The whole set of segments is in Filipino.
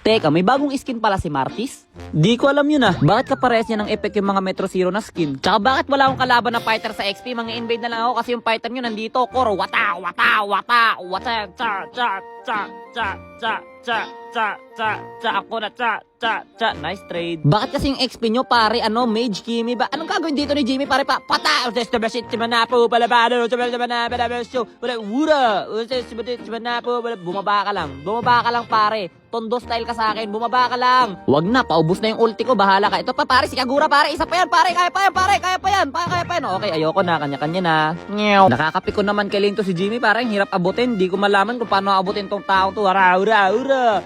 Teka, may bagong skin pala si Martis? Di ko alam yun ah. Bakit kaparehas niya ng effect yung mga Metro Zero na skin? Tsaka bakit wala akong kalaban na fighter sa XP? Mga invade na lang ako kasi yung fighter nyo nandito. Koro, wata, wata, wata, wata, cha, cha, cha, cha, cha, cha, cha, cha, cha, ako na cha, cha, cha. Nice trade. Bakit kasi yung XP nyo pare, Mage Kimi ba? Anong gagawin dito ni Jimmy pare pa? Pata! Bumaba ka lang pare. Tondo style ka sa akin, bumaba ka lang. Wag na, paubos na yung ulti ko, bahala ka. Ito pa pare, si Kagura pare, isa pa yan pare, kaya pa yan pare, kaya pa yan. Okay, ayoko na, kanya-kanya na. Nyew. Nakakapikon naman kay Linto si Jimmy, pare, ang hirap abutin. Di ko malaman kung paano abutin tong tao to. Ura.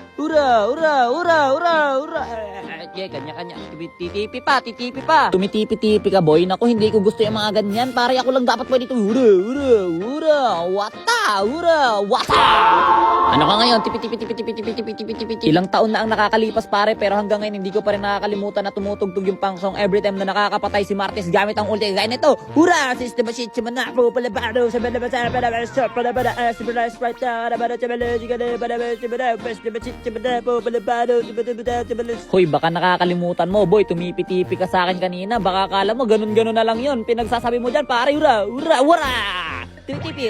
Kanya-kanya. Titipi pa. Tumitipi-tipi ka boy. Naku, hindi ko gusto yung mga ganyan. Pare, ako lang dapat pwede ito. Ura. Wata. Ano ka ngayon? Tipi. Ilang taon na ang nakakalipas pare, pero hanggang ngayon hindi ko pa rin nakakalimutan na tumutugtog yung pang song every time na nakakapatay si Martis gamit ang ulti. Gaya nito. Hura! System of shit, manapo, palabado, sa Hoy, baka nakakalimutan mo, boy. Tumipi-tipi ka sa akin kanina. Baka akala mo ganun-ganun na lang yun. Pinagsasabi mo dyan, pare. Hura! Tipi.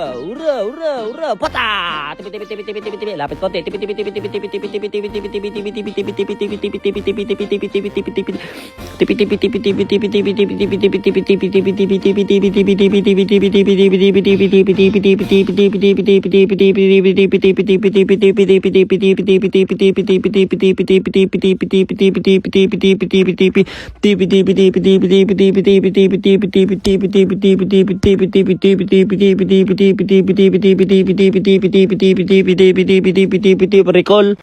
Ura. Pata! Tipi. Lapit konti. Recall